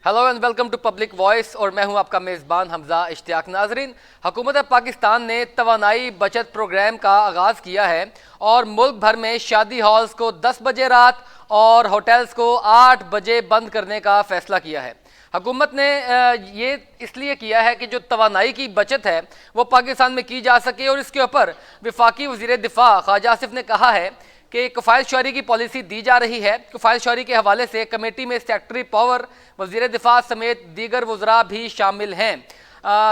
Hello and welcome to Public Voice और मैं हूं आपका मेज़बान हमजा इश्तियाक। नाजरीन, हुकूमत पाकिस्तान ने तवानाई बचत प्रोग्राम का आगाज़ किया है और मुल्क भर में शादी हॉल्स को 10 बजे रात और होटल्स को 8 बजे बंद करने का फैसला किया है। हुकूमत ने ये इसलिए किया है कि जो तवानाई की बचत है वो पाकिस्तान में की जा सके और इसके ऊपर वफाकी वज़ीर दिफा ख्वाजा आसिफ ने कहा है कि कफ़ायत शौरी की पॉलिसी दी जा रही है। कफ़ायत शौरी के हवाले से कमेटी में सेक्रेटरी पावर, वज़ीर दिफा समेत दीगर वज़रा भी शामिल हैं।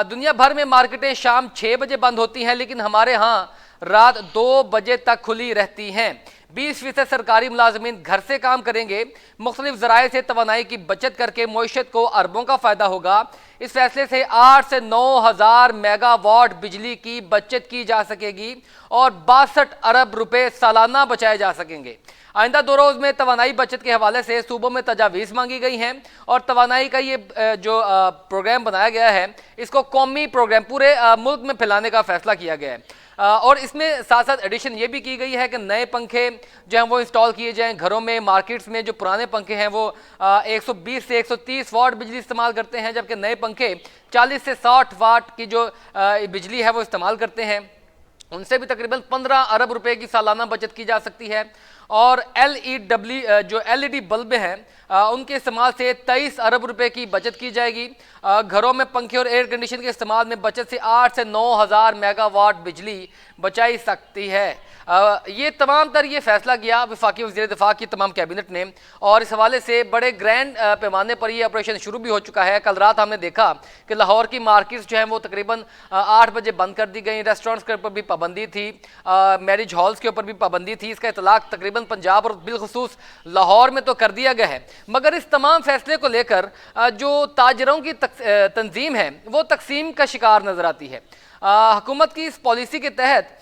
दुनिया भर में मार्केटें शाम 6 बजे बंद होती हैं, लेकिन हमारे यहाँ रात 2 बजे तक खुली रहती हैं। 20% सरकारी मुलाजमीन घर से काम करेंगे। मुख्तलिफ ज़राए से तवानाई की बचत करके मईशत को अरबों का फ़ायदा होगा। इस फैसले से 8 से 9 हज़ार मेगावाट बिजली की बचत की जा सकेगी और 62 अरब रुपए सालाना बचाए जा सकेंगे। आइंदा 2 रोज़ में तवानाई बचत के हवाले से सूबों में तजावीज़ मांगी गई हैं और तवानाई का ये जो प्रोग्राम बनाया गया है, इसको कौमी प्रोग्राम पूरे मुल्क में फैलाने का फैसला किया गया है। और इसमें साथ साथ एडिशन ये भी की गई है कि नए पंखे जो हैं वो इंस्टॉल किए जाएं घरों में। मार्केट्स में जो पुराने पंखे हैं वो 120 से 130 वाट बिजली इस्तेमाल करते हैं, जबकि नए पंखे 40 से 60 वाट की जो बिजली है वो इस्तेमाल करते हैं। उनसे भी तकरीबन 15 अरब रुपए की सालाना बचत की जा सकती है। और जो एलईडी बल्ब हैं उनके इस्तेमाल से 23 अरब रुपए की बचत की जाएगी। घरों में पंखे और एयर कंडीशन के इस्तेमाल में बचत से 8 से 9 हज़ार मेगावाट बिजली बचाई सकती है। ये तमाम तर ये फैसला किया वफाकी वज़ीर दिफा की तमाम कैबिनेट ने और इस हवाले से बड़े ग्रैंड पैमाने पर ये ऑपरेशन शुरू भी हो चुका है। कल रात हमने देखा कि लाहौर की मार्केट्स जो हैं वो तकरीबन 8 बजे बंद कर दी गई। रेस्टोरेंट्स के ऊपर भी पाबंदी थी, मैरिज हॉल्स के ऊपर भी पाबंदी थी। इसका इतलाक तकरीबन पंजाब और बिलखुसूस लाहौर में तो कर दिया गया है। मगर इस तमाम फैसले को लेकर जो ताजरों की तंजीम है वो तकसीम का शिकार नजर आती है। हुकूमत की इस पॉलिसी के तहत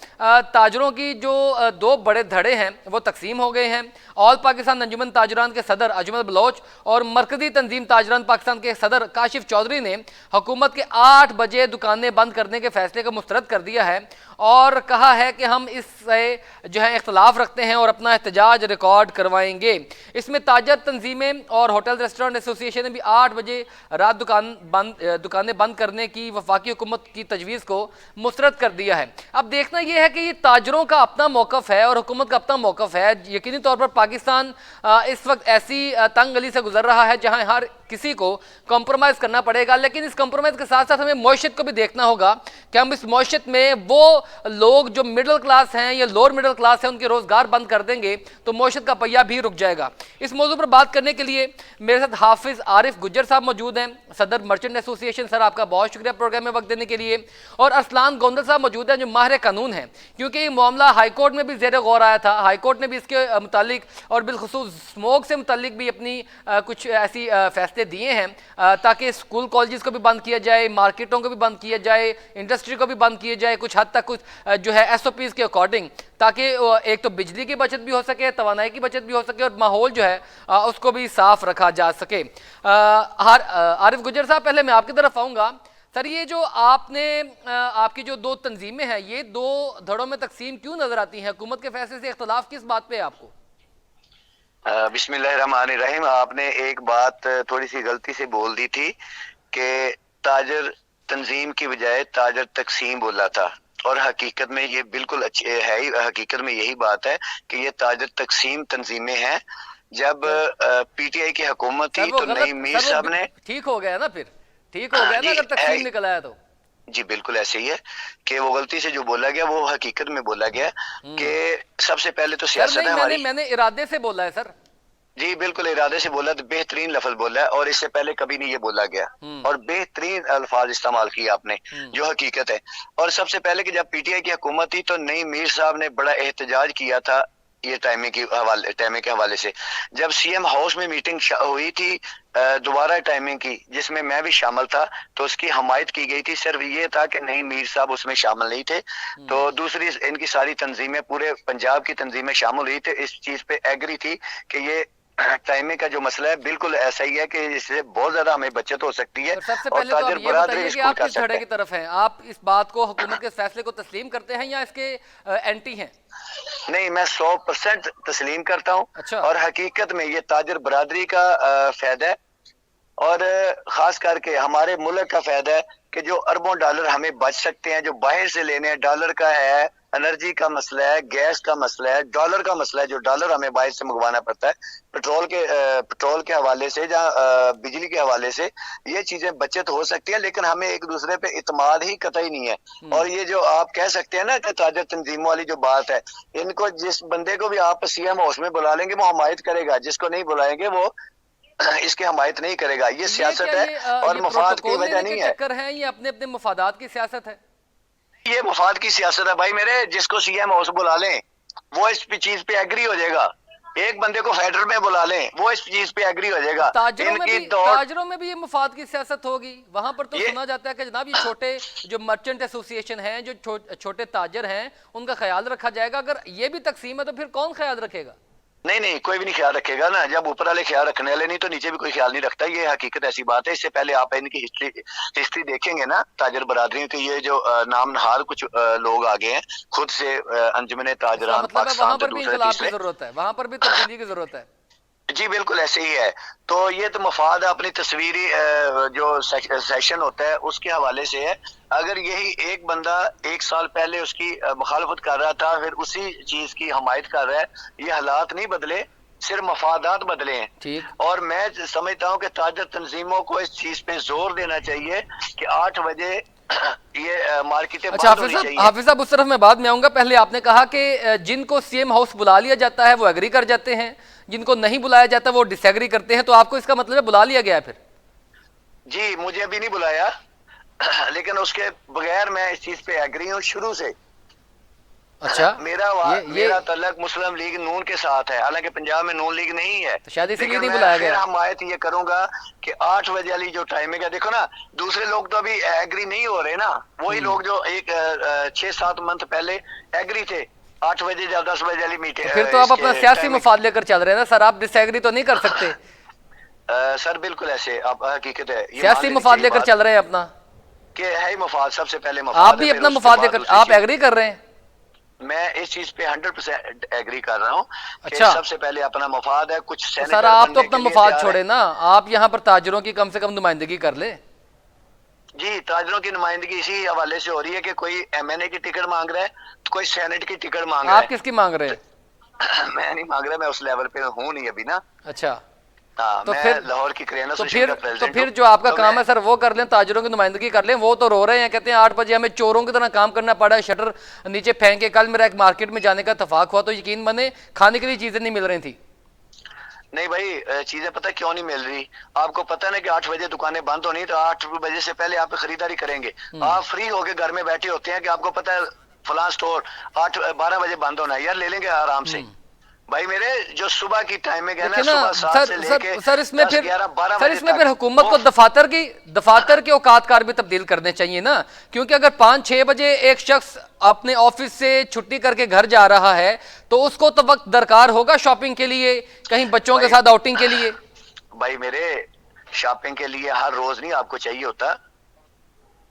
ताजरों की जो 2 बड़े धड़े हैं वो तकसीम हो गए हैं। ऑल पाकिस्तान अंजुमन ताजरान के सदर अजमल बलोच और मरकजी तंजीम ताजरान पाकिस्तान के सदर काशिफ चौधरी ने हुकूमत के 8 बजे दुकानें बंद करने के फैसले को मुस्तरद कर दिया है और कहा है कि हम इससे जो है इख्तलाफ रखते हैं और अपना एहतजाज रिकॉर्ड करवाएंगे। इसमें ताजर तंजीमें और होटल रेस्टोरेंट एसोसिएशन ने भी 8 बजे रात दुकानें बंद करने की वफाकी हुकूमत की तजवीज़ को मुस्तरद कर दिया है। अब देखना यह है कि ये ताजरों का अपना मौक़िफ़ है और हुकूमत का अपना मौक़िफ़ है। यकीनी तौर पर पाकिस्तान इस वक्त ऐसी तंग गली से गुजर रहा है जहां हर किसी को कॉम्प्रोमाइज़ करना पड़ेगा, लेकिन इस कॉम्प्रोमाइज़ के साथ साथ हमें मईशत को भी देखना होगा कि हम इस मईशत में वो लोग जो मिडिल क्लास हैं या लोअर मिडिल क्लास हैं उनके रोज़गार बंद कर देंगे तो मईशत का पहिया भी रुक जाएगा। इस मौजू पर बात करने के लिए मेरे साथ हाफिज़ आरिफ गुज्जर साहब मौजूद हैं, सदर मर्चेंट एसोसिएशन। सर, आपका बहुत शुक्रिया प्रोग्राम में वक्त देने के लिए। और अरसलान गोंदल साहब मौजूद हैं जो माहिर कानून हैं, क्योंकि ये मामला हाईकोर्ट में भी ज़ेर गौर आया था। हाईकोर्ट ने भी इसके मुतालिक और बिलखुसूस स्मोक से मुतालिक भी अपनी कुछ ऐसी फैसले दिए हैं ताकि स्कूल कॉलेजेस को भी बंद किया जाए, मार्केटों को भी बंद किया जाए, इंडस्ट्री को भी बंद किया जाए कुछ हद तक, कुछ जो है एसओपीज़ के अकॉर्डिंग, ताकि एक तो बिजली की बचत भी हो सके, तवानाई की बचत भी हो सके और माहौल जो है उसको भी साफ रखा जा सके। आरिफ गुज्जर साहब, पहले मैं आपकी तरफ आऊँगा। सर, ये जो आपकी जो 2 तंजीमें हैं ये 2 धड़ों में तकसीम क्यों नजर आती हैं? हुकूमत के फैसले से इख्तलाफ किस बात पे है आपको? बिस्मिल्लाहिर्रहमानिर्रहीम। आपने एक बात थोड़ी सी गलती से बोल दी थी कि ताजर तंजीम की बजाय ताजर तकसीम बोला था, और हकीकत में ये बिल्कुल अच्छी है ही। हकीकत में यही बात है कि ये ताजर तकसीम तंजीमें हैं। जब पीटीआई की हुकूमत थी तो नईम मीर साहब ने ठीक हो गया ना, फिर ठीक हो गया ना अगर तकसीम निकल आया तो? जी बिल्कुल ऐसे ही है कि वो गलती से जो बोला गया वो हकीकत में बोला गया कि सबसे पहले तो सियासत है हमारी। मैंने इरादे से बोला है सर। जी बिल्कुल इरादे से बोला, तो बेहतरीन लफ्ज बोला है और इससे पहले कभी नहीं ये बोला गया और बेहतरीन अल्फाज इस्तेमाल किए आपने, जो हकीकत है। और सबसे पहले कि जब पीटीआई की हुकूमत थी तो नईम मीर साहब ने बड़ा एहतजाज किया था ये टाइमिंग के हवाले से। जब सीएम हाउस में मीटिंग हुई थी दोबारा टाइमिंग की, जिसमें मैं भी शामिल था, तो उसकी हमायत की गई थी। सिर्फ ये था कि नहीं, मीर साहब उसमें शामिल नहीं थे। तो दूसरी इनकी सारी तंजीमें, पूरे पंजाब की तंजीमें शामिल हुई थे, इस चीज पे एग्री थी कि ये टाइमिंग का जो मसला है बिल्कुल ऐसा ही है कि इससे बहुत ज्यादा हमें बचत हो सकती है। सबसे पहले तो आप ये बताइए कि आप किस धड़े की तरफ हैं? आप इस बात को, हुकूमत के फैसले को तस्लीम करते हैं या इसके एंटी हैं? नहीं, मैं 100% तस्लीम करता हूँ। अच्छा। और हकीकत में ये ताजर बरादरी का फायदा है और खास करके हमारे मुल्क का फायदा है कि जो अरबों डॉलर हमें बच सकते हैं, जो बाहर से लेने हैं, डॉलर का है, एनर्जी का मसला है, गैस का मसला है, डॉलर का मसला है, जो डॉलर हमें बाहर से मंगवाना पड़ता है, पेट्रोल के हवाले से या बिजली के हवाले से, ये चीजें बचत हो सकती है, लेकिन हमें एक दूसरे पे इतमाद ही कतई नहीं है। और ये जो आप कह सकते हैं ना कि ताजर तंजीमों वाली जो बात है, इनको जिस बंदे को भी आप सीएम हाउस में बुला लेंगे वो हमायत करेगा, जिसको नहीं बुलाएंगे वो इसकी हमायत नहीं करेगा। ये सियासत है और मफाद की वजह नहीं है। चक्कर है, ये अपने अपने मफादात की सियासत है। ये मफाद की सियासत है भाई मेरे। जिसको सीएम हाउस बुला लें वो इस चीज पे एग्री हो जाएगा, एक बंदे को फेडरल में बुला लें वो इस चीज पे एग्री हो जाएगा। ताजरों में भी ये मफाद की सियासत होगी। वहां पर तो सुना जाता है कि जनाब ये छोटे जो मर्चेंट एसोसिएशन हैं, जो छोटे ताजर हैं, उनका ख्याल रखा जाएगा। अगर ये भी तकसीम है तो फिर कौन ख्याल रखेगा? नहीं, कोई भी नहीं ख्याल रखेगा ना। जब ऊपर वाले ख्याल रखने वाले नहीं तो नीचे भी कोई ख्याल नहीं रखता। ये हकीकत ऐसी बात है। इससे पहले आप इनकी हिस्ट्री देखेंगे ना ताजर बरादरी की, ये जो नाम नहार कुछ लोग आगे हैं खुद से अंजुमन ताजरान मतलब पाकिस्तान, वहां पर भी इंकलाब की जरूरत है, वहां पर भी तब्दीली की जरूरत है। जी बिल्कुल ऐसे ही है। तो ये तो मफाद अपनी तस्वीरी जो सेशन होता है उसके हवाले से है। अगर यही एक बंदा एक साल पहले उसकी मुखालफत कर रहा था, फिर उसी चीज की हमायत कर रहा है, ये हालात नहीं बदले, सिर्फ मफादात बदले हैं। ठीक। और मैं समझता हूँ कि ताजर तंजीमों को इस चीज पे जोर देना चाहिए कि 8 बजे ये मार्केटें अच्छा हाफिज साहब, उस तरफ मैं बाद में आऊंगा। पहले आपने कहा कि जिनको सीएम हाउस बुला लिया जाता है वो एग्री कर जाते हैं, जिनको नहीं बुलाया जाता वो डिसएग्री करते हैं। तो आपको इसका मतलब है बुला लिया गया फिर? जी मुझे अभी नहीं बुलाया लेकिन उसके बगैर मैं इस चीज पे एग्री हूँ शुरू से। अच्छा। मेरा तल्लक मुस्लिम लीग नून के साथ है, हालांकि पंजाब में नून लीग नहीं है, तो शायद इसलिए नहीं बुलाया गया। हमायत ये करूंगा कि 8 बजे वाली जो टाइमिंग है, देखो ना दूसरे लोग तो अभी एग्री नहीं हो रहे ना, वही लोग जो एक 6-7 मंथ पहले एग्री थे 8 बजे या 10 बजे वाली मीटिंग। फिर तो आप अपना सियासी मफाद लेकर चल रहे हैं ना सर, आप डिसएग्री तो नहीं कर सकते। सर बिल्कुल ऐसे आप हकीकत है, सियासी मफाद लेकर चल रहे हैं अपना, कि है ही मफाद, सबसे पहले मफाद। आप भी अपना मफाद लेकर आप एग्री कर रहे हैं? मैं इस चीज पे 100% एग्री कर रहा हूँ। अच्छा। सबसे पहले अपना मफाद है। कुछ सर आप तो अपना मफाद छोड़े ना, आप यहाँ पर ताजरों की कम से कम नुमाइंदगी कर ले। जी ताजरों की नुमाइंदगी इसी हवाले से हो रही है कि कोई एमएनए की टिकट मांग रहा है तो कोई सेनेट की टिकट मांग रहा है। आप किसकी मांग रहे हैं? मैं नहीं मांग रहा, मैं उस लेवल पे हूँ नहीं अभी ना। अच्छा। तो फिर लाहौर की क्रेन तो फिर जो आपका काम है सर वो कर लें, ताजरों की नुमाइंदगी कर लें। वो तो रो रहे हैं, कहते हैं 8 बजे हमें चोरों की तरह काम करना पड़ा है, शटर नीचे फेंक के। कल मेरा एक मार्केट में जाने का इत्तेफाक हुआ तो यकीन माने खाने के लिए चीजें नहीं मिल रही थी। नहीं भाई चीजें पता क्यों नहीं मिल रही आपको? पता ना कि 8 बजे दुकानें बंद होनी, तो 8 बजे से पहले आप खरीदारी करेंगे। आप फ्री होके घर में बैठे होते हैं कि आपको पता है फलां स्टोर 12 बजे बंद होना है, यार ले लेंगे आराम से। भाई मेरे जो सुबह की टाइमिंग है ना, सुबह 7 से लेके सर इसमें फिर 11-12 बजे इसमें फिर हुकूमत को दफातर के औकातकार भी तब्दील करने चाहिए ना। क्योंकि अगर 5-6 बजे एक शख्स अपने ऑफिस से छुट्टी करके घर जा रहा है तो उसको तो वक्त दरकार होगा शॉपिंग के लिए, कहीं बच्चों के साथ आउटिंग के लिए। भाई मेरे शॉपिंग के लिए हर रोज नहीं आपको चाहिए होता।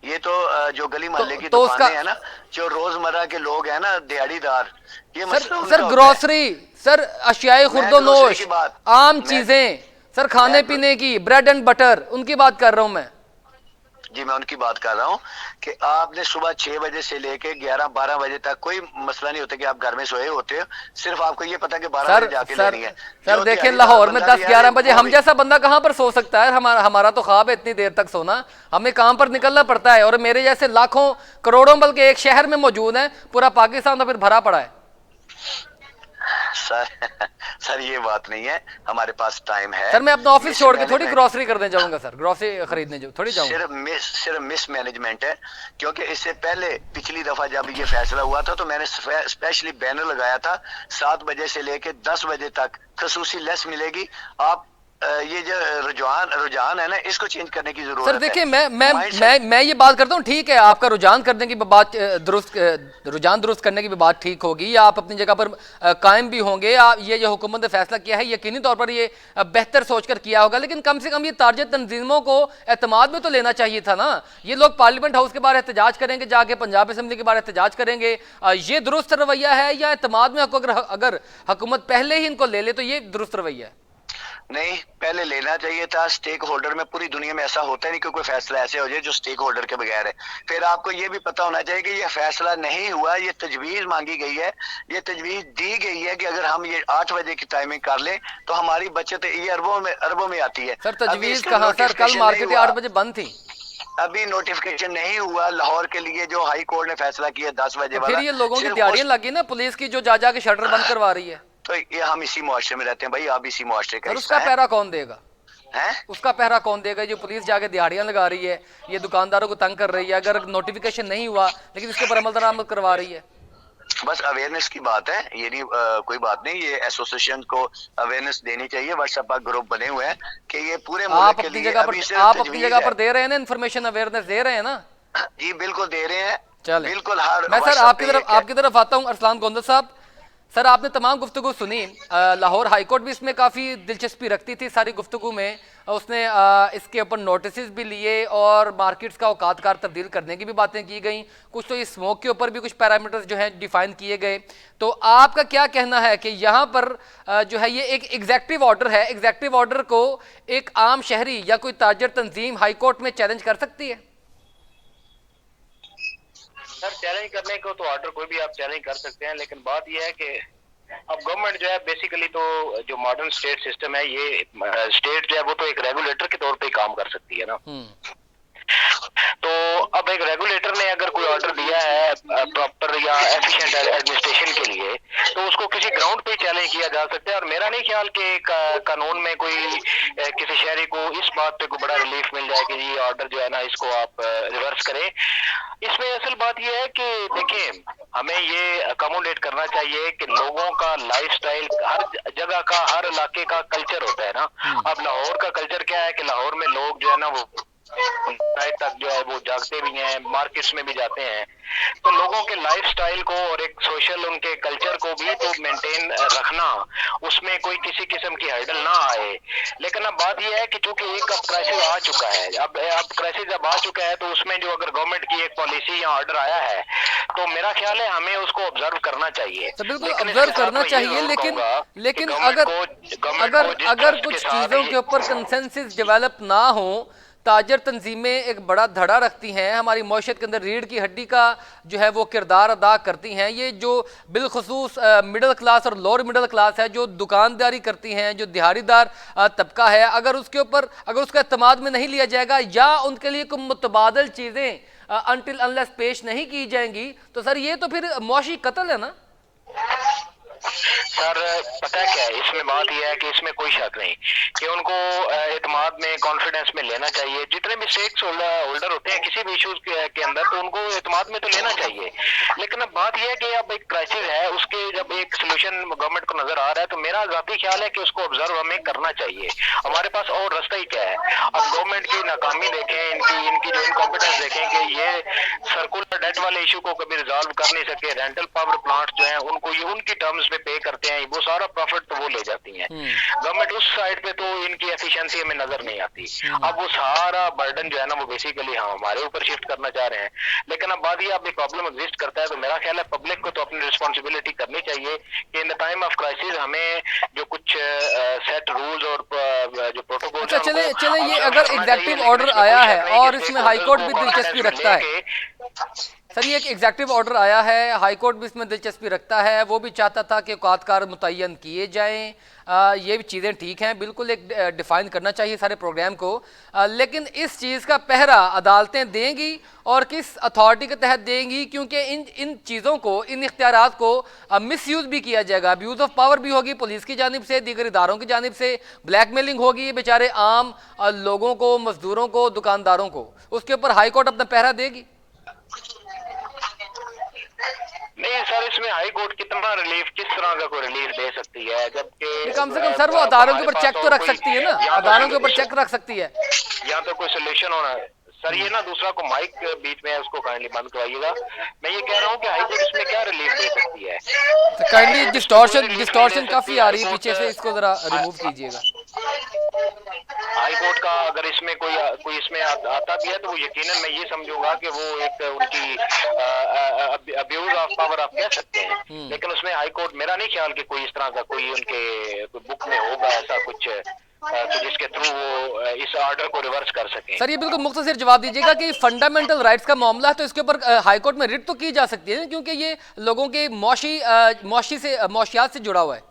ये तो जो गली मोहल्ले की दुकानें हैं ना, जो रोजमर्रा के लोग हैं ना, दिहाड़ीदार, ये सर ग्रोसरी, सर अशियाए खुर्दोनोश, आम चीजें, सर खाने पीने की, ब्रेड एंड बटर, उनकी बात कर रहा हूं मैं। जी मैं उनकी बात कर रहा हूँ कि आपने सुबह 6 बजे से लेके 11-12 बजे तक कोई मसला नहीं होता कि आप घर में सोए होते हो, सिर्फ आपको ये पता कि 12 बजे जाके लेनी है। सर देखिए लाहौर में 10-11 बजे हम जैसा बंदा कहाँ पर सो सकता है? हमारा तो ख्वाब है इतनी देर तक सोना, हमें काम पर निकलना पड़ता है। और मेरे जैसे लाखों करोड़ों बल्कि एक शहर में मौजूद है, पूरा पाकिस्तान तो फिर भरा पड़ा है। सर ये बात नहीं है, हमारे पास टाइम है। सर मैं अपना ऑफिस छोड़ के थोड़ी ग्रोसरी करने जाऊंगा सर, ग्रोसरी खरीदने थोड़ी जाऊंगा। सिर्फ मिस मैनेजमेंट है। क्योंकि इससे पहले पिछली दफा जब ये फैसला हुआ था तो मैंने स्पेशली बैनर लगाया था 7 बजे से लेके 10 बजे तक खसूसी लेस मिलेगी। आप ये जो रुझान है ना, इसको चेंज करने की जरूरत है। सर देखिए मैं ये बात करता हूँ, ठीक है आपका रुझान करने की बात रुझान दुरुस्त करने की भी बात ठीक होगी, या आप अपनी जगह पर कायम भी होंगे। ये जो हुकूमत ने फैसला किया है यकीनी तौर पर ये बेहतर सोचकर किया होगा, लेकिन कम से कम ये तारजे तंजीमों को एतमाद में तो लेना चाहिए था ना। ये लोग पार्लियामेंट हाउस के बाहर एहतजाज करेंगे, जाके पंजाब असम्बली के बाहर एहतजाज करेंगे, ये दुरुस्त रवैया है? या एतमाद में अगर हुकूमत पहले ही इनको ले ले तो ये दुरुस्त रवैया है? नहीं, पहले लेना चाहिए था स्टेक होल्डर में। पूरी दुनिया में ऐसा होता नहीं कि कोई फैसला ऐसे हो जाए जो स्टेक होल्डर के बगैर है। फिर आपको ये भी पता होना चाहिए कि ये फैसला नहीं हुआ, ये तजवीज मांगी गई है, ये तजवीज दी गई है कि अगर हम ये 8 बजे की टाइमिंग कर लें तो हमारी बचत ये अरबों में आती है। सर अभी तजवीज इसका कहाँ सर, कल नोटिफिकेशन नहीं मार्केटें हुआ, 8 बजे बंद थी। अभी नोटिफिकेशन नहीं हुआ लाहौर के लिए जो हाई कोर्ट ने फैसला किया 10 बजे तो फिर वाला। ये लोगों की सिर्फ दिहाड़ियां लगी ना पुलिस की, जो जा के शटर बंद करवा रही है। तो ये हम इसी मुआशरे में रहते हैं भाई, आप इसी मुआशरे का सर हिस्सा उसका है। पहरा कौन देगा? हैं? उसका पहरा कौन देगा? जो पुलिस जाके दिहाड़ियां लगा रही है, ये दुकानदारों को तंग कर रही है, अगर नोटिफिकेशन नहीं हुआ लेकिन इसके ऊपर अमल दरामद करवा रही है। बस अवेयरनेस की बात है, ये नहीं कोई बात नहीं। ये एसोसिएशन को अवेयरनेस देनी चाहिए। व्हाट्सएप पर ग्रुप बने हुए हैं कि ये पूरे मुल्क के लिए अभी सिर्फ आप अपनी तजवीज़ जगह है। पर दे रहे हैं ना, इन्फॉर्मेशन अवेयरनेस दे रहे हैं ना? जी बिल्कुल दे रहे हैं। चले बिल्कुल हर मैं सर WhatsApp पे आपकी तरफ आता हूँ। अरसलान गोंदल साहब, सर आपने तमाम गुफ्तगू सुनी। लाहौर हाई कोर्ट भी इसमें काफ़ी दिलचस्पी रखती थी सारी गुफ्तगू में। उसने इसके ऊपर नोटिस भी लिए और मार्केट्स का औकातकार तब्दील करने की भी बातें की गई। कुछ तो इस स्मोक के ऊपर भी कुछ पैरामीटर्स जो हैं डिफाइन किए गए। तो आपका क्या कहना है कि यहाँ पर जो है ये एक एग्जेक्टिव ऑर्डर है, एग्जेक्टिव ऑर्डर को एक आम शहरी या कोई ताजर तंजीम हाई कोर्ट में चैलेंज कर सकती है? सर चैलेंज करने को तो ऑर्डर कोई भी आप चैलेंज कर सकते हैं, लेकिन बात यह है कि अब गवर्नमेंट जो है बेसिकली तो जो मॉडर्न स्टेट सिस्टम है, ये स्टेट जो है वो तो एक रेगुलेटर के तौर पे काम कर सकती है ना। तो अब एक रेगुलेटर ने अगर कोई ऑर्डर दिया है प्रॉपर या एफिशिएंट एडमिनिस्ट्रेशन के लिए, तो उसको किसी ग्राउंड पे चैलेंज किया जा सकता है। और मेरा नहीं ख्याल कि कानून में कोई किसी शहरी को इस बात पे कोई बड़ा रिलीफ मिल जाए कि ये ऑर्डर जो है ना इसको आप रिवर्स करें। इसमें असल बात यह है कि देखिए, हमें ये अकोमोडेट करना चाहिए कि लोगों का लाइफस्टाइल हर जगह का, हर इलाके का कल्चर होता है ना। अब लाहौर का कल्चर क्या है कि लाहौर में लोग जो है ना वो नाइट तक जो है वो जागते भी हैं, मार्केट्स में भी जाते हैं। तो लोगों के लाइफस्टाइल को और एक सोशल उनके कल्चर को भी तो मेंटेन रखना, उसमें कोई किसी किस्म की हर्डल ना आए। लेकिन अब बात यह है कि चूंकि एक अब क्राइसिस आ चुका है, अब क्राइसिस जब आ चुका है तो उसमें जो अगर गवर्नमेंट की एक पॉलिसी या ऑर्डर आया है तो मेरा ख्याल है हमें उसको ऑब्जर्व करना चाहिए। तो बिल्कुल ऑब्जर्व करना चाहिए, लेकिन अगर कुछ चीज़ों के ऊपर कंसेंसस डेवलप ना हो, ताजर तंजीमें एक बड़ा धड़ा रखती हैं, हमारी मौशत के अंदर रीढ़ की हड्डी का जो है वो किरदार अदा करती हैं। ये जो बिलखसूस मिडिल क्लास और लोअर मिडिल क्लास है, जो दुकानदारी करती हैं, जो दिहाड़ीदार तबका है, अगर उसका एतमाद में नहीं लिया जाएगा या उनके लिए कोई मुतबादल चीज़ें अनटिल अनलेस पेश नहीं की जाएंगी, तो सर ये तो फिर मुआशी कत्ल है ना। सर पता है क्या है, इसमें बात यह है कि इसमें कोई शक नहीं कि उनको एतमाद में, कॉन्फिडेंस में लेना चाहिए। जितने भी स्टेक होल्डर होते हैं किसी भी इश्यूज के अंदर, तो उनको एतमाद में तो लेना चाहिए। लेकिन अब बात यह है कि अब एक क्राइसिस है, उसके जब एक सोल्यूशन गवर्नमेंट को नजर आ रहा है, तो मेरा जाती ख्याल है कि उसको ऑब्जर्व हमें करना चाहिए। हमारे पास और रास्ता ही क्या है? अब गवर्नमेंट की नाकामी देखें, इनकी जो इनकॉम्पिटेंस देखें कि ये सर्कुलर डेट वाले इशू को कभी रिजॉल्व कर नहीं सके। रेंटल पावर प्लांट जो है उनको ये उनकी टर्म्स में पे करते हैं, वो सारा प्रॉफिट तो वो ले जाती हैं। गवर्नमेंट उस साइड पे तो इनकी एफिशिएंसी हमें नजर नहीं आती। अब वो सारा बर्डन जो है ना वो बेसिकली हम हमारे ऊपर शिफ्ट करना चाह रहे हैं। लेकिन अब बात ये, अब प्रॉब्लम एग्जिस्ट करता है तो मेरा ख्याल है पब्लिक को तो अपनी रिस्पॉन्सिबिलिटी करनी चाहिए कि in the time of crisis हमें जो कुछ सेट रूल्स और जो प्रोटोकॉल। अच्छा चले ये अगर एग्जेक्टिव ऑर्डर आया है और इसमें हाईकोर्ट भी दिलचस्पी रखता है, सर ये एक एग्जेक्टिव ऑर्डर आया है, हाई कोर्ट भी इसमें दिलचस्पी रखता है, वो भी चाहता था कि औकातकार मुतय्यन किए जाएं। ये भी चीज़ें ठीक हैं, बिल्कुल एक डिफ़ाइन करना चाहिए सारे प्रोग्राम को। लेकिन इस चीज़ का पहरा अदालतें देंगी और किस अथॉरिटी के तहत देंगी, क्योंकि इन चीज़ों को, इन इख्तियारात को मिसयूज़ भी किया जाएगा। अब्यूज़ ऑफ पावर भी होगी पुलिस की जानिब से, दीगर इदारों की जानिब से, ब्लैकमेलिंग होगी बेचारे आम लोगों को, मजदूरों को, दुकानदारों को। उसके ऊपर हाई कोर्ट अपना पहरा देगी? नहीं सर, इसमें हाई कोर्ट कितना रिलीफ, किस तरह का कोई रिलीफ दे सकती है, जबकि कम से कम सर वो अदालतों के ऊपर चेक तो रख सकती है ना, अदालतों के ऊपर चेक रख सकती है, या तो कोई सोल्यूशन होना है। सर ये ना दूसरा को माइक बीच में है, उसको काइंडली बंद करवाइएगा। मैं ये कह रहा हूँ कि हाई कोर्ट इसमें क्या रिलीफ दे सकती है? तो काइंडली डिस्टॉर्शन काफी आ रही है पीछे से, इसको जरा रिमूव कीजिएगा। हाई कोर्ट का अगर इसमें कोई इसमें आता भी है तो वो यकीनन मैं ये समझूंगा कि वो एक उनकी अब्यूज ऑफ पावर आप कह सकते हैं, लेकिन उसमें हाई कोर्ट मेरा नहीं ख्याल कि कोई इस तरह का कोई उनके बुक में होगा ऐसा कुछ तो जिसके थ्रू वो इस ऑर्डर को रिवर्स कर सकें। सर ये बिल्कुल मुख्तसर जवाब दीजिएगा कि फंडामेंटल राइट्स का मामला है तो इसके ऊपर हाई कोर्ट में रिट तो की जा सकती है क्योंकि ये लोगों के मौशियात से जुड़ा हुआ है।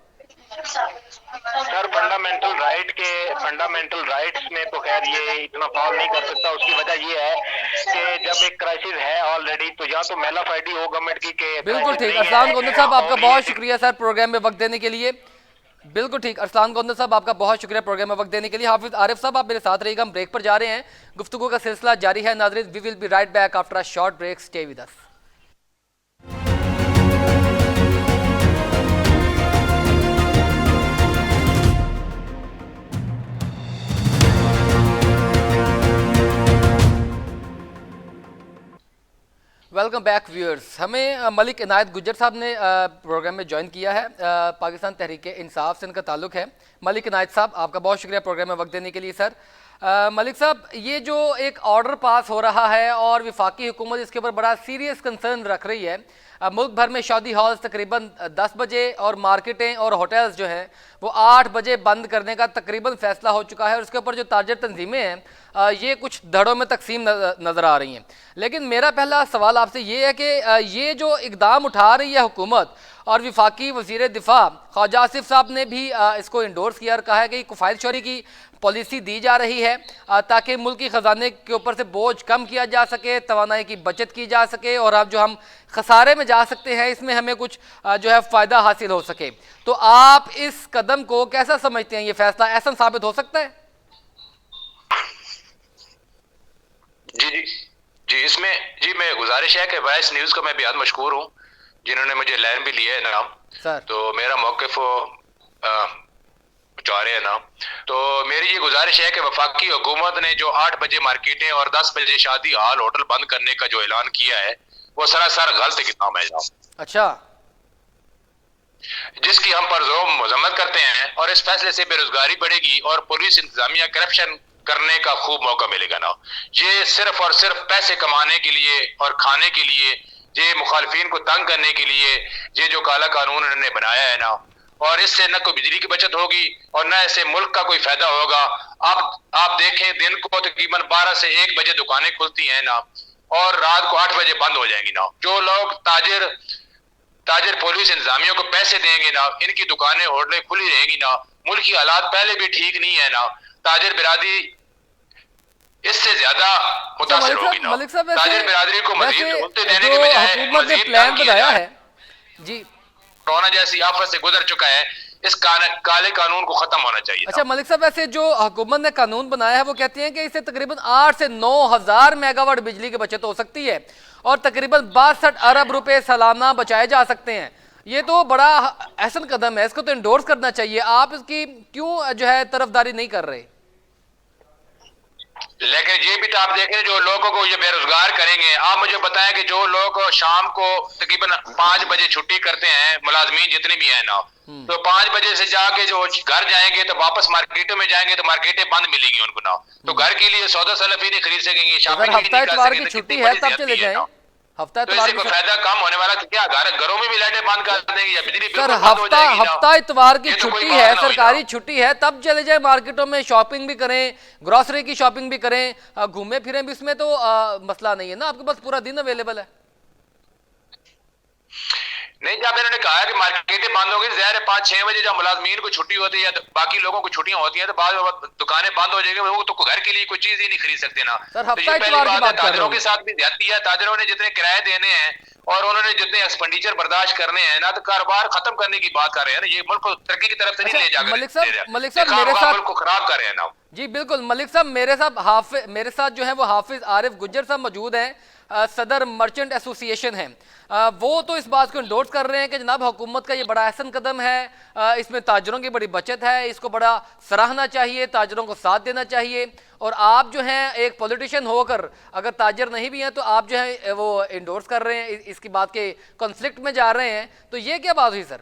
सर फंडामेंटल राइट्स में तो खैर ये इतना फॉल नहीं कर सकता। उसकी वजह ये है कि जब एक क्राइसिस है ऑलरेडी तो या तो मेलाफाइडी हो गवर्नमेंट की के बिल्कुल ठीक। अरसलान गोंदल साहब आपका बहुत शुक्रिया सर प्रोग्राम में वक्त देने के लिए। बिल्कुल ठीक अरसलान गोंदल साहब आपका बहुत शुक्रिया प्रोग्राम में वक्त देने के लिए। हाफिज आरिफ साहब आप मेरे साथ रहिएगा, हम ब्रेक पर जा रहे हैं, गुफ्तगू का सिलसिला जारी है नाज़रीन। We will be right back after a short break, stay with us. Welcome back viewers. हमें मलिक इनायत गुज्जर साहब ने प्रोग्राम में ज्वाइन किया है, पाकिस्तान तहरीक इंसाफ से इनका ताल्लुक है। मलिक इनायत साहब आपका बहुत शुक्रिया प्रोग्राम में वक्त देने के लिए। सर मलिक साहब ये जो एक ऑर्डर पास हो रहा है और वफाकी हुकूमत इसके ऊपर बड़ा सीरियस कंसर्न रख रही है, मुल्क भर में शादी हॉल्स तकरीबन 10 बजे और मार्केटें और होटल्स जो हैं वो 8 बजे बंद करने का तकरीबन फैसला हो चुका है और उसके ऊपर जो ताजर तंजीमें हैं ये कुछ धड़ों में तकसीम नज़र आ रही हैं। लेकिन मेरा पहला सवाल आपसे ये है कि ये जो इकदाम उठा रही है हुकूमत और वफाकी वज़ीर दिफा ख्वाजा आसिफ साहब ने भी इसको इंडोर्स किया और कहा है कि कुफायत चोरी की पॉलिसी दी जा रही है ताकि मुल्क की ख़जाने के ऊपर से बोझ कम किया जा सके, तवानाई की बचत की जा सके और अब जो हम खसारे में जा सकते हैं इसमें हमें कुछ जो है फ़ायदा हासिल हो सके। तो आप इस कदम को कैसा समझते हैं, ये फैसला ऐसा साबित हो सकता है? जी इसमें जी मैं गुजारिश है कि वॉइस न्यूज़ का मैं बेहद मशकूर हूँ जिन्होंने मुझे लाइन भी लिया है नाम सर। तो मेरा मौक़िफ़ चाह रहे हैं ना, तो मेरी ये गुजारिश है कि वफाकी हुकूमत ने जो 8 बजे मार्केटें और 10 बजे शादी हॉल होटल बंद करने का जो ऐलान किया है वो सरासर गलत इक़दाम है। अच्छा। जिसकी हम परज़ोर मज़म्मत करते हैं और इस फैसले से बेरोजगारी बढ़ेगी और पुलिस इंतजामिया करप्शन करने का खूब मौका मिलेगा ना। ये सिर्फ और सिर्फ पैसे कमाने के लिए और खाने के लिए, ये मुखालिफिन को तंग करने के लिए ये जो काला कानून उन्होंने बनाया है ना, और इससे न कोई बिजली की बचत होगी और न इससे मुल्क का कोई फायदा होगा। आप देखें दिन को तकरीबन 12 से 1 बजे दुकानें खुलती हैं ना और रात को 8 बजे बंद हो जाएंगी ना। जो लोग ताजिर पुलिस इंतजामियों को पैसे देंगे ना, इनकी दुकानें होटलें खुली रहेंगी ना। मुल्क की हालात पहले भी ठीक नहीं है ना, ताजिर बिरादरी इससे ज्यादा मुतासिर होगी ना। ताजिर बिरादरी को मजीद सहूलतें देने के बजाय मजीद प्लान बताया है जी, कोरोना जैसी आफत से गुजर चुका है, इस काले कानून को खत्म होना चाहिए। अच्छा मलिक साहब, ऐसे जो हुकूमत ने कानून बनाया है वो कहते हैं कि इससे तकरीबन 8 से 9 हज़ार मेगावाट बिजली की बचत हो सकती है और तकरीबन 62 अरब रुपए सालाना बचाए जा सकते हैं। ये तो बड़ा अहसन कदम है, इसको तो इंडोर्स करना चाहिए। आप इसकी क्यों जो है तरफदारी नहीं कर रहे? लेकिन ये भी तो आप देखें जो लोगों को ये बेरोजगार करेंगे। आप मुझे बताएं कि जो लोग शाम को तकरीबन 5 बजे छुट्टी करते हैं, मुलाजमीन जितने भी हैं ना, तो 5 बजे से जाके जो घर जाएंगे तो वापस मार्केटों में जाएंगे तो मार्केटें बंद मिलेंगी उनको ना, तो घर के लिए सौदा सलफ ही नहीं खरीद सकेंगे, शॉपिंग भी नहीं कर सकेंगे। छुट्टी है तब चले जाएं। हफ्ता इतवार की फायदा कम होने वाला तो क्या घरों में भी लाइटें बंद कर देंगे या बिजली सर? हफ्ता इतवार की छुट्टी है, सरकारी छुट्टी है, तब चले जाए मार्केटों में, शॉपिंग भी करें, ग्रोसरी की शॉपिंग भी करें, घूमे फिरें भी, इसमें तो मसला नहीं है ना, आपके पास पूरा दिन अवेलेबल है। नहीं, जब इन्होंने कहा कि मार्केटें बंद होगी, ज़ाहिर है 5-6 बजे जब मुलाजमीन को छुट्टी होती है या बाकी लोगों को छुट्टियां होती हैं तो बाद दुकानें बंद हो जाएंगी, वो तो घर के लिए कोई चीज ही नहीं खरीद सकते ना। सर, तो ये पहली बात है। ताजरों के साथ भी ज्यादती है, ताजरों ने जितने किराए देने हैं और उन्होंने जितने एक्सपेंडिचर बर्दाश्त करने हैं ना, तो कारोबार खत्म करने की बात कर रहे हैं ना। ये मुल्क को तरक्की की तरफ से नहीं ले जाकर मलिक साहब मेरे साथ मुल्क को खराब कर रहे हैं ना। जी बिल्कुल मलिक साहब, मेरे साथ जो है वो हाफिज आरिफ गुज्जर साहब मौजूद हैं, सदर मर्चेंट एसोसिएशन हैं। वो तो इस बात को इंडोर्स कर रहे हैं कि जनाब हुकूमत का ये बड़ा अहसन कदम है, इसमें ताजरों की बड़ी बचत है, इसको बड़ा सराहना चाहिए, ताजरों को साथ देना चाहिए। और आप जो हैं एक पॉलिटिशियन होकर अगर ताजर नहीं भी हैं तो आप जो है वो इंडोर्स कर रहे हैं, इसकी बात के कॉन्फ्लिक्ट में जा रहे हैं, तो ये क्या बात हुई सर?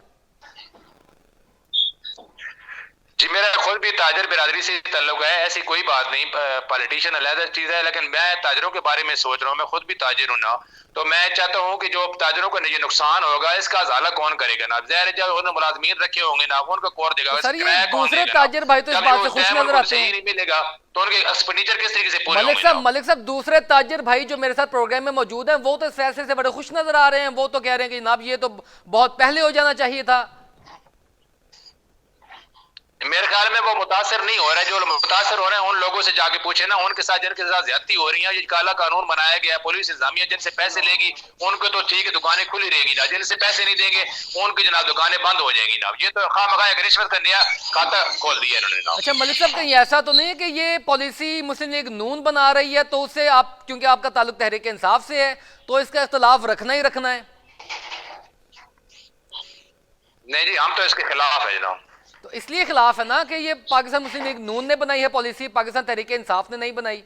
जी मेरा खुद भी ताजर बिरादरी से ताल्लुक है, ऐसी कोई बात नहीं, पॉलिटिशियन अलग चीज है, लेकिन मैं ताजरों के बारे में सोच रहा हूँ, मैं खुद भी ताजिर हूँ ना, तो मैं चाहता हूँ कि जो ताजरों को ये नुकसान होगा इसका अजाला कौन करेगा ना, ज़ाहिर है जब उन्होंने मुलाजमीन रखे होंगे ना उनको कौन देगा, तो सर ये किराया कौन दूसरे देगा ताजिर भाई तो इस जब बात से उस खुश टाइम नजर उनको आते सही हैं। नहीं मिलेगा तो उनके एक्सपेंडिचर किस तरीके से पूरे होंगे ना। मलिक साहब दूसरे ताजिर भाई जो मेरे साथ प्रोग्राम में मौजूद हैं वो तो इस फैसले से बड़े खुश नजर आ रहे हैं, वो तो कह रहे हैं कि जनाब ये तो बहुत पहले हो जाना चाहिए था। मेरे ख्याल में वो मुतासर नहीं हो रहा है, जो मुतासर हो रहे हैं उन लोगों से जाके पूछे ना, उनके साथ जिनके साथ ज्यादती हो रही है, ये काला कानून बनाया गया, पुलिस इंतजामिया जिनसे पैसे लेगी उनको तो ठीक है दुकानें खुली रहेंगी ना, जिनसे पैसे नहीं देंगे उनकी जनाब दुकानें बंद हो जाएंगी ना, ये तो खामखा एक रिश्वत का नया खाता खोल दिया इन्होंने ना। अच्छा मलिक साहब कहीं ऐसा तो नहीं है कि ये पॉलिसी मुस्लिम लीग नून बना रही है तो उससे आप, क्योंकि आपका ताल्लुक तहरीक इंसाफ से है, तो इसका इख्तलाफ रखना ही रखना है? नहीं जी हम तो इसके खिलाफ है जनाब। तो इसलिए खिलाफ है ना कि ये पाकिस्तान मुस्लिम लीग नून ने बनाई है पॉलिसी, पाकिस्तान तहरीक इंसाफ ने नहीं बनाई।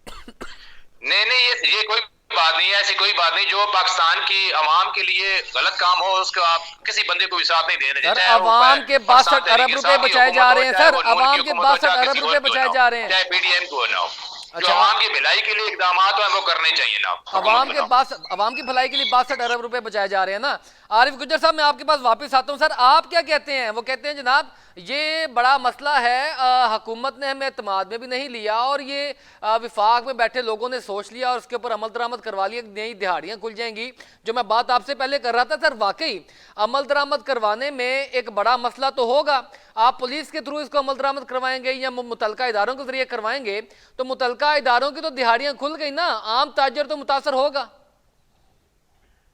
नहीं नहीं ये कोई बात नहीं है, ऐसी कोई बात नहीं, जो पाकिस्तान की आवाम के लिए गलत काम हो उसको आप किसी बंदे को भी साथ नहीं देने देते। अवाम के 62 अरब रुपए बचाए जा रहे हैं सर, अवाम के 62 अरब रुपए बचाए जा रहे हैं, चाहे पीडीएम को ना, जो अच्छा आवाम की भलाई के लिए इकदाम है वो करने चाहिए ना। अवाम की भलाई के लिए 62 अरब रुपए बचाए जा रहे हैं ना। आरिफ गुज्जर साहब मैं आपके पास वापस आता हूं, सर आप क्या कहते हैं? वो कहते हैं जनाब ये बड़ा मसला है, हुकूमत ने हमें एतमाद में भी नहीं लिया और ये विफाक में बैठे लोगों ने सोच लिया और उसके ऊपर अमल दरामद करवा लिया, नई दिहाड़ियां खुल जाएंगी। जो मैं बात आपसे पहले कर रहा था सर, वाकई अमल दरामद करवाने में एक बड़ा मसला तो होगा, आप पुलिस के थ्रू इसको अमल दरामद करवाएंगे या मुतलका इदारों के जरिए करवाएंगे, तो मुतलका इदारों की तो दिहाड़ियां खुल गई ना, आम ताजर तो मुतासर होगा।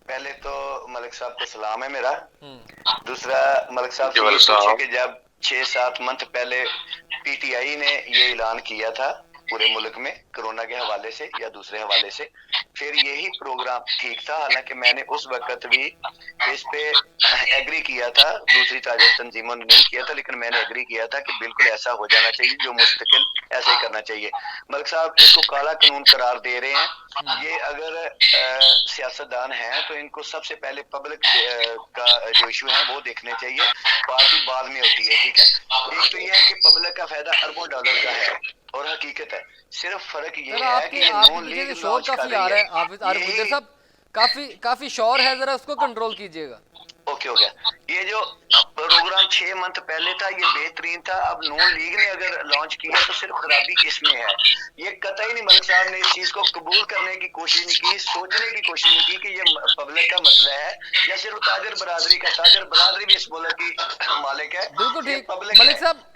पहले तो मलिक साहब को सलाम है मेरा। दूसरा मलिक साहब से ये पूछे कि जब 6-7 मंथ पहले पीटीआई ने ये ऐलान किया था पूरे मुल्क में कोरोना के हवाले से या दूसरे हवाले से, फिर यही प्रोग्राम ठीक था, हालांकि मैंने उस वक्त भी इस पे एग्री किया था, दूसरी ताजर तंजीमों ने नहीं किया था, लेकिन मैंने एग्री किया था कि बिल्कुल ऐसा हो जाना चाहिए, जो मुस्तकिल ऐसे ही करना चाहिए। मलिक साहब इसको काला कानून करार दे रहे हैं, ये अगर सियासतदान हैं तो इनको सबसे पहले पब्लिक का जो इशू है वो देखने चाहिए, पार्टी बाद में होती है, ठीक है। एक तो ये है कि पब्लिक का फायदा अरबों डॉलर का है और हकीकत है, सिर्फ फर्क ये है कि ये नॉन लीग शोर काफी आ रहा है। आरिफ गुज्जर साहब काफी शोर है, जरा उसको कंट्रोल कीजिएगा। ओके हो गया। ये जो प्रोग्राम 6 मंथ पहले था ये बेहतरीन था, अब नून लीग ने अगर लॉन्च किया तो सिर्फ खराबी किसमें है, ये कतई नहीं मलिक साहब ने इस चीज को कबूल करने की कोशिश नहीं की, सोचने की कोशिश नहीं की कि ये पब्लिक का मसला है या सिर्फ ताजर बरादरी का। ताजर बरादरी भी इस मुल्क की मालिक है। बिल्कुल ठीक।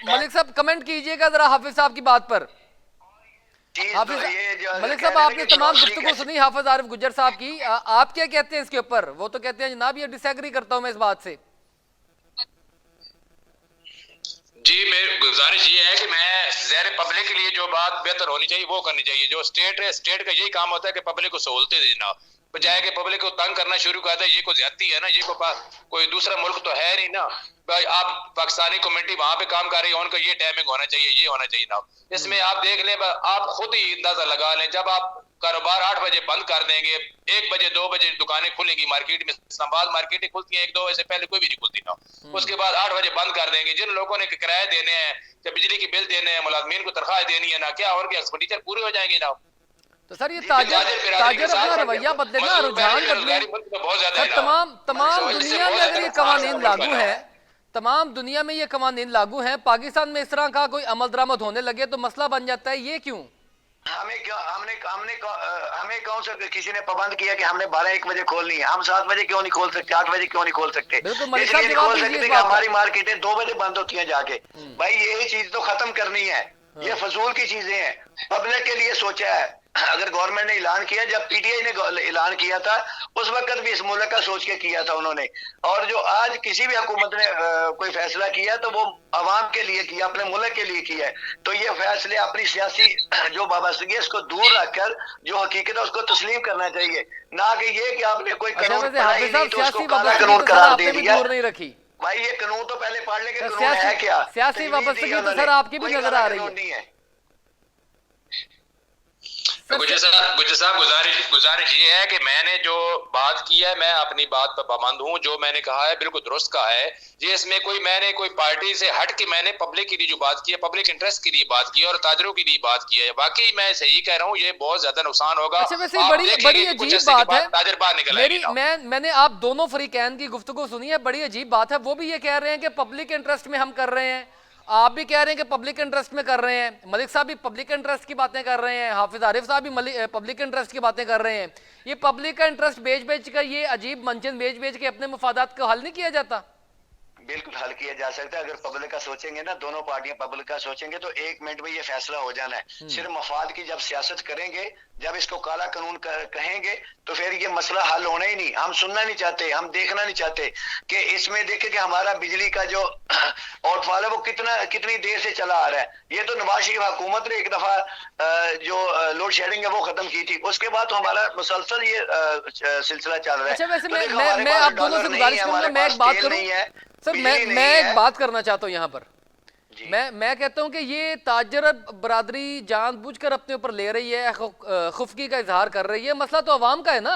मलिक साहब कमेंट कीजिएगा जरा हाफिज साहब की बात पर। मलिक साहब आपने तमाम गुफ्तगू सुनी हाफिज आरिफ गुज्जर साहब की, आप क्या कहते हैं इसके ऊपर? वो तो कहते हैं जनाब ये डिसएग्री करता हूं मैं इस बात से। जी मेरी गुजारिश ये है कि मैं ज़ाहिर पब्लिक के लिए जो बात बेहतर होनी चाहिए वो करनी चाहिए, जो स्टेट है स्टेट का यही काम होता है कि पब्लिक को सहूलतें देना, बजाय कि पब्लिक को तंग करना शुरू कर दे। ये को ज्यादती है ना, ये कोई दूसरा मुल्क तो है नहीं ना भाई, आप पाकिस्तानी कम्युनिटी वहां पे काम कर रही है, उनका ये टाइमिंग होना चाहिए, ये होना चाहिए ना। इसमें आप देख लें, आप खुद ही अंदाजा लगा लें, जब आप कारोबार 8 बजे बंद कर देंगे, 1 बजे 2 बजे दुकानें खुलेंगी मार्केट में, इस्लामाबाद मार्केटें खुलती हैं 1-2 बजे से पहले कोई भी नहीं खुलती ना, उसके बाद 8 बजे बंद कर देंगे। जिन लोगों ने किराए देने हैं या बिजली की बिल देने हैं, मुलाजमीन को तनख्वाह देनी है ना, क्या उनके एक्सपेंडिचर पूरे हो जाएंगे ना। तो सर ये ताजर अपना रवैया बदले ना, रुझान बदले। तमाम दुनिया में अगर ये कवानीन लागू है, तमाम दुनिया में ये कवानीन लागू हैं, पाकिस्तान में इस तरह का कोई अमल दरामद होने लगे तो मसला बन जाता है, ये क्यों? हमें कौन सा किसी ने पाबंद किया कि हमने 12-1 बजे खोलनी है? हम 7 बजे क्यों नहीं खोल सकते, 8 बजे क्यों नहीं खोल सकते? इसलिए नहीं खोल सकते कि हमारी मार्केटें 2 बजे बंद होती हैं जाके। भाई यही चीज तो खत्म करनी है, ये फजूल की चीजें हैं, पब्लिक के लिए सोचा है। अगर गवर्नमेंट ने ऐलान किया, जब पीटीआई ने ऐलान किया था उस वक्त भी इस मुल्क का सोच के किया था उन्होंने, और जो आज किसी भी हुकूमत ने कोई फैसला किया तो वो अवाम के लिए किया, अपने मुल्क के लिए किया है। तो ये फैसले अपनी सियासी जो वाबस्तगी है इसको दूर रखकर जो हकीकत है उसको तस्लीम करना चाहिए, ना कि ये कि आपने कोई कानून पढ़ा ही नहीं तो उसको काला कानून करार दे दिया। भाई ये कानून तो पहले पढ़ लेंगे, कानून है क्या? सियासी वाबस्तगी तो सर आपकी भी नजर आ रही है। गुज्जर साहब गुजारिश ये है कि मैंने जो बात की है मैं अपनी बात पर पाबंद हूँ। जो मैंने कहा है बिल्कुल दुरुस्त कहा है। ये इसमें मैंने कोई पार्टी से हट के मैंने पब्लिक के लिए जो बात की है, पब्लिक इंटरेस्ट के लिए बात की है और ताजरों के लिए बात की है। बाकी मैं सही कह रहा हूँ, ये बहुत ज्यादा नुकसान होगा। अच्छा, वैसे बड़ी अजीब बात है, ताजर बाहर निकल मैंने आप दोनों फरीकैन की गुफ्तगू सुनी है, बड़ी अजीब बात है। वो भी ये कह रहे हैं कि पब्लिक इंटरेस्ट में हम कर रहे हैं, आप भी कह रहे हैं कि पब्लिक इंटरेस्ट में कर रहे हैं, मलिक साहब भी पब्लिक इंटरेस्ट की बातें कर रहे हैं, हाफिज आरिफ साहब भी पब्लिक इंटरेस्ट की बातें कर रहे हैं। ये पब्लिक का इंटरेस्ट बेच कर, ये अजीब मंचन बेच के अपने मफादात को हल नहीं किया जाता? बिल्कुल हल किया जा सकता है। अगर पब्लिक का सोचेंगे ना, दोनों पार्टियां पब्लिक का सोचेंगे तो 1 मिनट में ये फैसला हो जाना है। सिर्फ मफाद की जब सियासत करेंगे, जब इसको काला कानून कहेंगे तो फिर ये मसला हल होना ही नहीं। हम सुनना नहीं चाहते, हम देखना नहीं चाहते कि इसमें देखे कि हमारा बिजली का जो आउटफॉल है वो कितनी देर से चला आ रहा है। ये तो नवाज शरीफ हुकूमत ने एक दफा जो लोड शेडिंग है वो खत्म की थी, उसके बाद तो हमारा मुसलसल ये सिलसिला चल रहा है। अच्छा, वैसे मैं आप दोनों से गुजारिश करूंगा, मैं एक बात करूं सर, मैं एक बात करना चाहता हूं यहाँ पर। मैं कहता हूं कि ये ताजर बरादरी जानबूझकर अपने ऊपर ले रही है, खुफगी का इजहार कर रही है। मसला तो अवाम का है ना,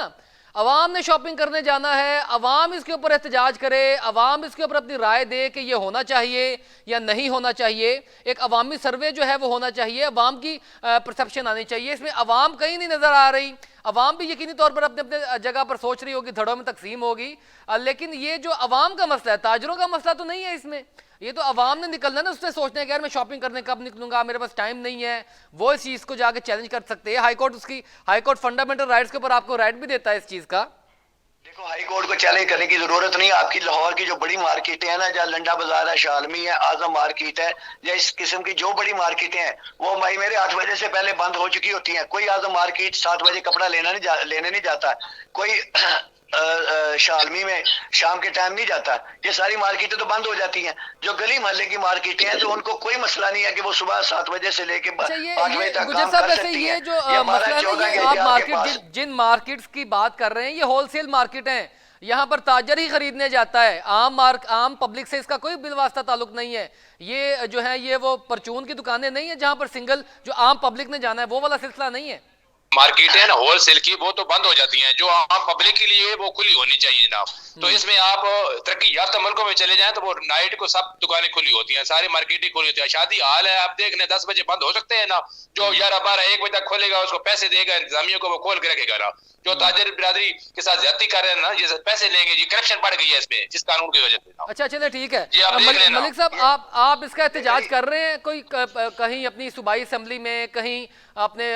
अवाम ने शॉपिंग करने जाना है, अवाम इसके ऊपर एहतजाज करे, अवाम इसके ऊपर अपनी राय दे कि ये होना चाहिए या नहीं होना चाहिए। एक अवामी सर्वे जो है वो होना चाहिए, अवाम की परसेप्शन आनी चाहिए। इसमें अवाम कहीं नहीं नजर आ रही। अवाम भी यकीनी तौर पर अपने अपने जगह पर सोच रही होगी, धड़ों में तकसीम होगी, लेकिन ये जो अवाम का मसला है, ताजरों का मसला तो नहीं है इसमें। ये तो अवाम ने निकलना है ना, उससे सोचना है कि यार मैं शॉपिंग करने कब निकलूंगा, मेरे पास टाइम नहीं है। वो इस चीज को जाके चैलेंज कर सकते हैं। हाईकोर्ट फंडामेंटल राइट्स के ऊपर आपको राइट भी देता है इस चीज का। देखो, हाई कोर्ट को चैलेंज करने की जरूरत नहीं। आपकी लाहौर की जो बड़ी मार्केटें हैं ना, जहाँ लंडा बाजार है, शालमी है, आजम मार्केट है, या इस किस्म की जो बड़ी मार्केटें हैं वो भाई मेरे 8 बजे से पहले बंद हो चुकी होती हैं। कोई आजम मार्केट 7 बजे कपड़ा लेने नहीं जाता, कोई शालमी में शाम के टाइम नहीं जाता। ये सारी मार्केटें तो बंद हो जाती हैं। जो गली मोहल्ले की मार्केटें हैं तो उनको कोई मसला नहीं है कि वो सुबह 7 बजे से लेके 5 बजे तक काम कर सकती हैं। ये जो मसला है, ये आप मार्केट जिन मार्केट्स की बात कर रहे हैं, ये होलसेल मार्केट हैं, यहाँ पर ताजर ही खरीदने जाता है। आम पब्लिक से इसका कोई बिलवास्ता ताल्लुक नहीं है। ये जो है ये वो परचून की दुकानें नहीं है जहाँ पर सिंगल जो आम पब्लिक ने जाना है, वो वाला सिलसिला नहीं है। मार्केटें है ना होलसेल की, वो तो बंद हो जाती हैं। जो आम पब्लिक के लिए वो खुली होनी चाहिए जनाब। तो इसमें आप तरक्की याफ्ता मुल्कों में चले जाएं तो वो नाइट को सब दुकानें खुली होती हैं, सारी मार्केटें खुली होती है। शादी हाल है, आप देख लें 10 बजे बंद हो सकते हैं ना। जो 11, 12, 1 बजे तक खोलेगा उसको पैसे देगा, इंतजामिया को वो खोल के रखेगा ना। जो ताजर बिरादरी के साथ ज्यादती कर रहे हैं ना, ये पैसे लेंगे, ये करप्शन बढ़ गई है इसमें इस कानून की वजह से। अच्छा चलिए ठीक है, मलिक साहब आप इसका एहतजाज कर रहे हैं कोई कहीं अपनी सूबाई असेंबली में, कहीं अपने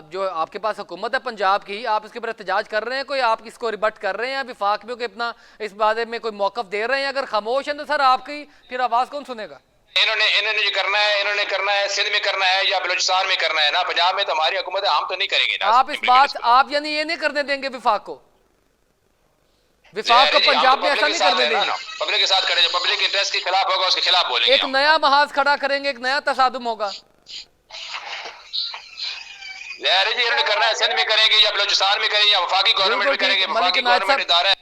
जो आपके पास हुकूमत है पंजाब की, आप इसके ऊपर एहतजाज कर रहे हैं, कोई आप इसको रिबट कर रहे हैं, विफाक में कोई अपना इस बारे में कोई मौकफ दे रहे हैं? अगर खामोश है तो सर आपकी फिर आवाज कौन सुनेगा? इन्होंने जो करना है, इन्होंने करना है सिंध में करना है या बलूचिस्तान में करना है ना। पंजाब में तो हमारी हुकूमत है, हम तो नहीं करेंगे ना। आप यानी ये नहीं करने देंगे विफाक को पंजाब में ऐसा नहीं करने देंगे। पब्लिक के साथ खड़े, जो पब्लिक इंटरेस्ट के खिलाफ होगा उसके खिलाफ बोलेंगे। एक नया महाज खड़ा करेंगे, एक नया तसादुम होगा। जी इन्होंने करना है, सिंध में करेंगे या बलूचिस्तान में करेंगे या वफाकी गवर्नमेंट में करेंगे। वफाकी गवर्नमेंट इदारा है।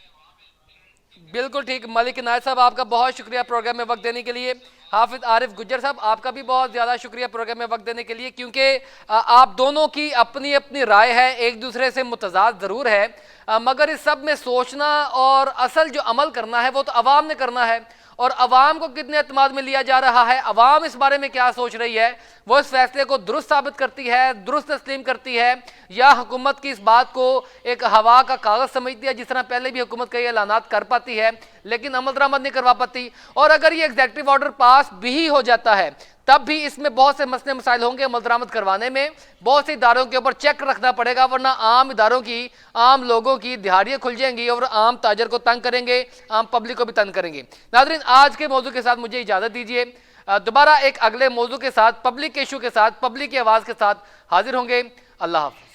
बिल्कुल ठीक। मलिक इनायत साहब आपका बहुत शुक्रिया प्रोग्राम में वक्त देने के लिए। हाफिज आरिफ गुज्जर साहब आपका भी बहुत ज़्यादा शुक्रिया प्रोग्राम में वक्त देने के लिए, क्योंकि आप दोनों की अपनी अपनी राय है, एक दूसरे से मुतजाद ज़रूर है, मगर इस सब में सोचना और असल जो अमल करना है वो तो अवाम ने करना है। और अवाम को कितने एतमाद में लिया जा रहा है, अवाम इस बारे में क्या सोच रही है, वो इस फैसले को दुरुस्त साबित करती है, दुरुस्त तस्लीम करती है, या हुकूमत की इस बात को एक हवा का कागज़ समझती है, जिस तरह पहले भी हुकूमत कई ऐलानात कर पाती है लेकिन अमल दरामद नहीं करवा पाती। और अगर ये एग्जेक्टिव ऑर्डर पास भी हो जाता है तब भी इसमें बहुत से मसले मसाइल होंगे अमल दरामद करवाने में, बहुत से इदारों के ऊपर चेक रखना पड़ेगा, वरना आम इदारों की, आम लोगों की दिहाड़ियाँ खुल जाएंगी और आम ताजर को तंग करेंगे, आम पब्लिक को भी तंग करेंगे। नाज़रीन, आज के मौजू के साथ मुझे इजाज़त दीजिए, दोबारा एक अगले मौजू के साथ, पब्लिक के इशू के साथ, पब्लिक की आवाज़ के साथ हाजिर होंगे। अल्लाह हाफ़िज़।